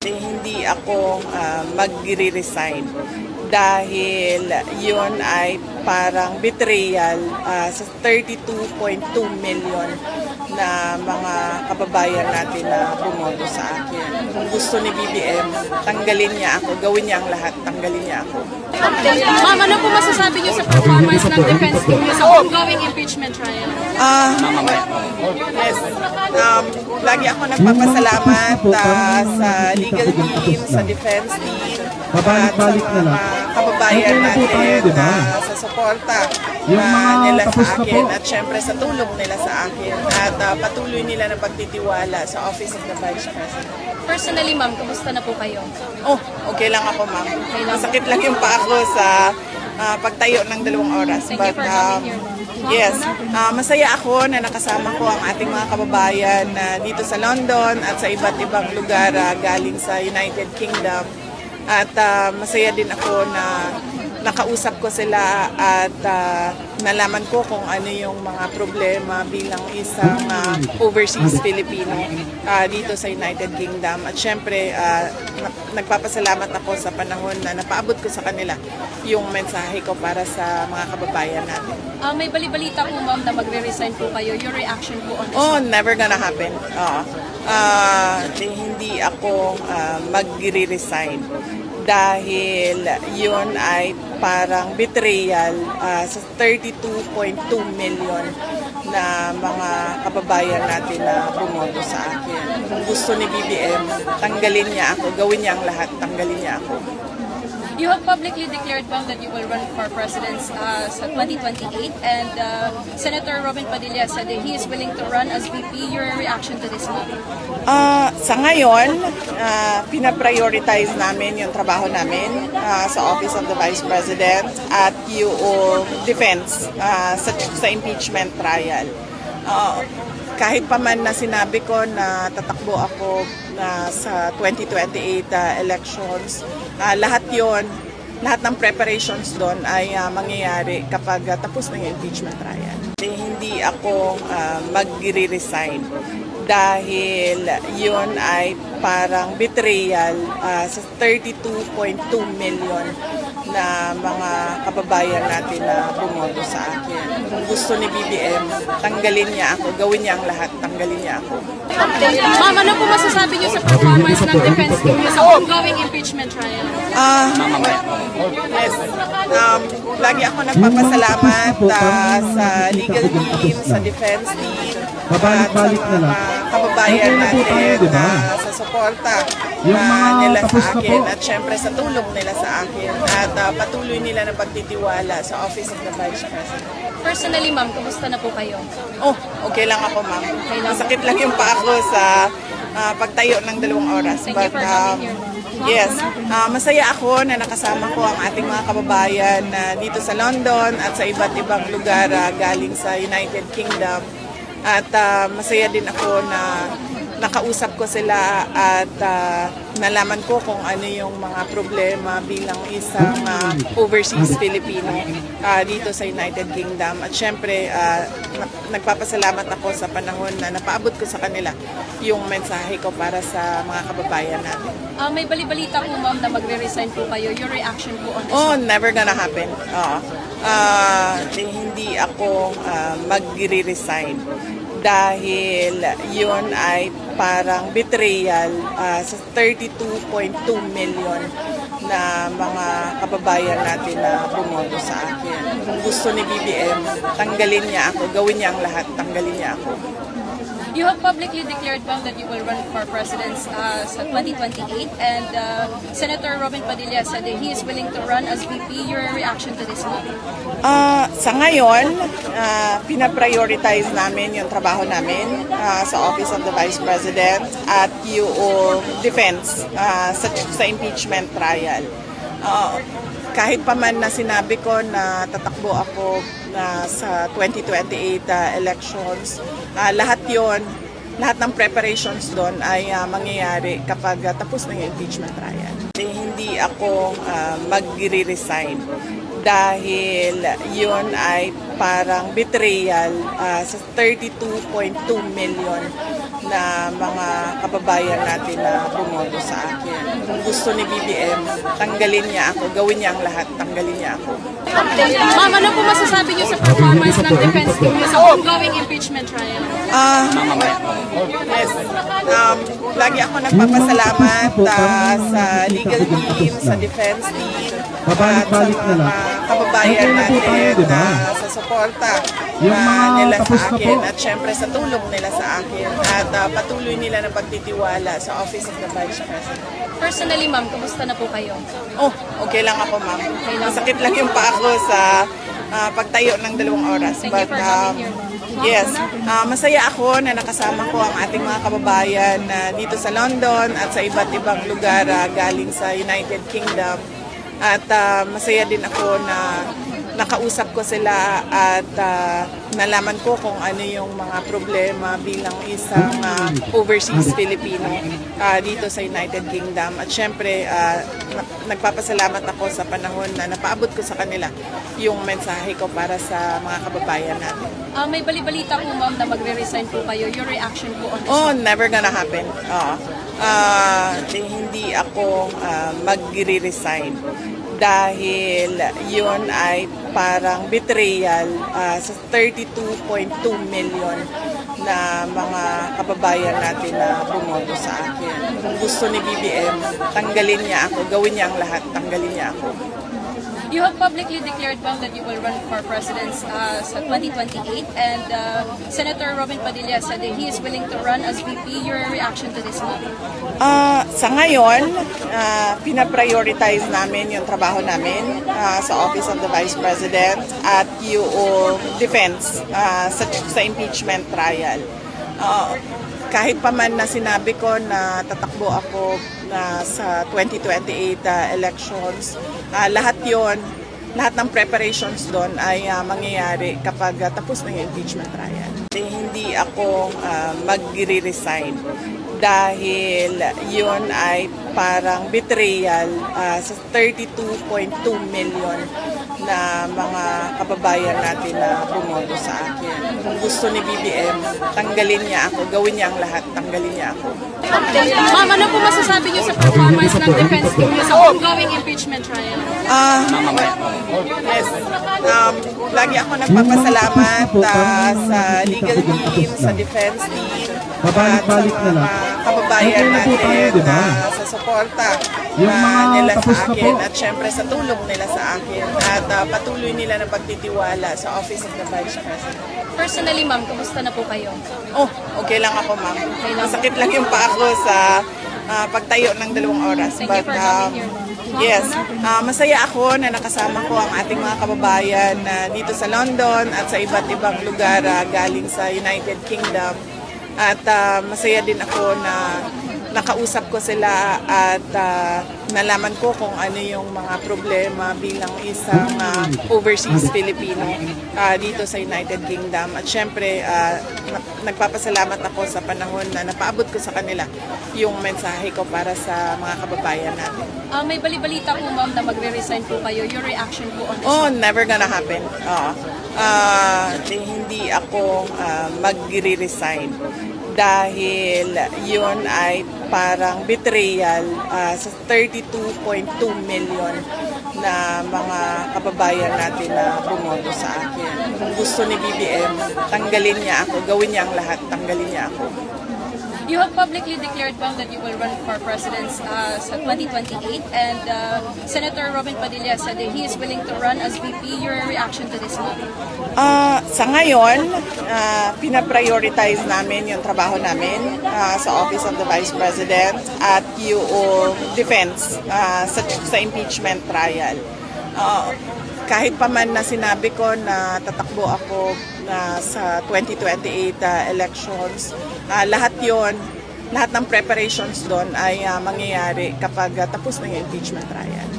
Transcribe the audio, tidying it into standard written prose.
Hindi ako magre-resign dahil yun ay parang betrayal sa 32.2 million na mga kababayan natin na bumoto sa akin. Kung gusto ni BBM, tanggalin niya ako, gawin niya ang lahat, tanggalin niya ako. Ma'am, ano po masasabi niyo sa performance ng defense team niyo sa ongoing impeachment trial? Yes. Lagi ako nagpapasalamat sa legal team, sa defense team, at sa mga kababayan natin sa suporta nila sa akin at syempre sa tulong nila sa akin at patuloy nila na pagtitiwala sa Office of the Vice President. Personally, ma'am, kamusta na po kayo? Okay lang ako, ma'am. Masakit lang yung paa ko sa pagtayo ng 2 oras. Thank you for coming here. Yes, masaya ako na nakasama ko ang ating mga kababayan dito sa London at sa iba't ibang lugar galing sa United Kingdom. At masaya din ako na nakausap ko sila at nalaman ko kung ano yung mga problema bilang isang overseas Filipino dito sa United Kingdom. At syempre, nagpapasalamat ako sa panahon na napaabot ko sa kanila yung mensahe ko para sa mga kababayan natin. May bali-balita po, ma'am, na magre-resign po kayo. Your reaction po on this? Never gonna happen. Hindi ako magre-resign dahil yun ay parang betrayal sa 32.2 million na mga kababayan natin na bumoto sa akin. Kung gusto ni BBM, tanggalin niya ako, gawin niya ang lahat, tanggalin niya ako. You have publicly declared, ma'am, that you will run for president sa 2028, and Senator Robin Padilla said that he is willing to run as VP. Your reaction to this, ma'am? Sa ngayon, pinaprioritize namin yung trabaho namin sa Office of the Vice President at yung defense sa impeachment trial. Kahit pa man na sinabi ko na tatakbo ako sa 2028 elections, lahat ng preparations doon ay mangyayari kapag tapos na yung impeachment trial. Hindi ako magre-resign dahil yun ay parang betrayal sa 32.2 million na mga kababayan natin na bumoto sa akin. Kung gusto ni BBM, tanggalin niya ako, gawin niya ang lahat, tanggalin niya ako. Ma'am, ano po masasabi niyo sa performance ng defense team niyo sa ongoing impeachment trial? Yes. Lagi ako nagpapasalamat sa legal team, sa defense team, at sa mga kababayan natin sa suporta nila sa akin at syempre sa tulong nila sa akin at patuloy nila na pagtitiwala sa Office of the Vice President. Personally, ma'am, kamusta na po kayo? Okay lang ako, ma'am. Masakit lang yung paa ko sa pagtayo ng 2 oras. Thank you for coming here. Yes, masaya ako na nakasama ko ang ating mga kababayan dito sa London at sa iba't ibang lugar galing sa United Kingdom. At masaya din ako na nakausap ko sila at nalaman ko kung ano yung mga problema bilang isang overseas Filipino dito sa United Kingdom. At syempre, nagpapasalamat ako sa panahon na napaabot ko sa kanila yung mensahe ko para sa mga kababayan natin. May bali-balita po, ma'am, na magre-resign po kayo. Your reaction po on this? Never gonna happen. Hindi ako magre-resign dahil yun ay parang betrayal sa 32.2 million na mga kababayan natin na bumoto sa akin. Kung gusto ni BBM, tanggalin niya ako, gawin niya ang lahat, tanggalin niya ako. You have publicly declared, ma'am, that you will run for president sa 2028, and Senator Robin Padilla said that he is willing to run as VP. Your reaction to this, ma'am? Sa ngayon, pinaprioritize namin yung trabaho namin sa Office of the Vice President at yung defense sa impeachment trial. Kahit pa man na sinabi ko na tatakbo ako sa 2028 elections, lahat ng preparations doon ay mangyayari kapag tapos na yung impeachment trial. Hindi ako magre-resign dahil yun ay parang betrayal sa 32.2 million na mga kababayan natin na bumoto sa akin. Kung gusto ni BBM, tanggalin niya ako, gawin niya ang lahat, tanggalin niya ako. Ma'am, ano po masasabi niyo sa performance ng defense team niyo sa ongoing impeachment trial? Yes. Lagi ako nagpapasalamat sa legal team, sa defense team, at sa mga kababayan natin sa suporta nila sa akin at syempre sa tulong nila sa akin at patuloy nila na pagtitiwala sa Office of the Vice President. Personally, ma'am, kumusta na po kayo? Oh, okay lang ako, ma'am. lang. Masakit lang yung paa ko sa pagtayo ng 2 oras. Thank you for coming here, ma'am. Yes, masaya ako na nakasama ko ang ating mga kababayan na dito sa London at sa iba't ibang lugar galing sa United Kingdom. At masaya din ako na nakausap ko sila at nalaman ko kung ano yung mga problema bilang isang overseas Filipino dito sa United Kingdom. At syempre, nagpapasalamat ako sa panahon na napaabot ko sa kanila yung mensahe ko para sa mga kababayan natin. May bali-balita po, ma'am, na magre-resign po kayo. Your reaction po on this? Oh, never gonna happen. Hindi ako magre-resign dahil yun ay parang betrayal sa 32.2 million na mga kababayan natin na bumoto sa akin. Kung gusto ni BBM, tanggalin niya ako, gawin niya ang lahat, tanggalin niya ako. You have publicly declared, ma'am, that you will run for president sa 2028, and Senator Robin Padilla said that he is willing to run as VP. Your reaction to this, ma'am? Sa ngayon, pinaprioritize namin yung trabaho namin sa Office of the Vice President at yung defense sa impeachment trial. Kahit pa man na sinabi ko na tatakbo ako sa 2028 elections, lahat ng preparations doon ay mangyayari kapag tapos na yung impeachment trial. Hindi ako magre-resign dahil yun ay parang betrayal sa 32.2 million na mga kababayan natin na bumoto sa akin. Kung gusto ni BBM, tanggalin niya ako, gawin niya ang lahat, tanggalin niya ako. Ma'am, ano po masasabi niyo sa performance ng defense team niyo sa ongoing impeachment trial? Yes. Lagi ako nagpapasalamat sa legal team, sa defense team, at sa mga kababayan natin sa suporta nila sa akin at syempre sa tulong nila sa akin at patuloy nila na pagtitiwala sa Office of the Vice President. Personally, ma'am, kumusta na po kayo? Oh, okay lang ako, ma'am. lang. Masakit lang yung paa ko sa pagtayo ng 2 oras. Thank you for coming here, ma'am. Yes, masaya ako na nakasama ko ang ating mga kababayan na dito sa London at sa iba't ibang lugar galing sa United Kingdom. At masaya din ako na nakausap ko sila at nalaman ko kung ano yung mga problema bilang isang overseas Filipino dito sa United Kingdom. At syempre, nagpapasalamat ako sa panahon na napaabot ko sa kanila yung mensahe ko para sa mga kababayan natin. May bali-balita po, ma'am, na magre-resign po kayo. Your reaction po on this? Oh, never gonna happen. Hindi ako magre-resign dahil yun ay parang betrayal sa 32.2 million na mga kababayan natin na bumoto sa akin. Kung gusto ni BBM, tanggalin niya ako, gawin niya ang lahat, tanggalin niya ako. You have publicly declared, ma'am, that you will run for president sa 2028, and Senator Robin Padilla said that he is willing to run as VP. Your reaction to this, ma'am? Sa ngayon, pinaprioritize namin yung trabaho namin sa Office of the Vice President at yung defense sa impeachment trial. Kahit pa man na sinabi ko na tatakbo ako sa 2028 elections, lahat ng preparations doon ay mangyayari kapag tapos na yung impeachment trial.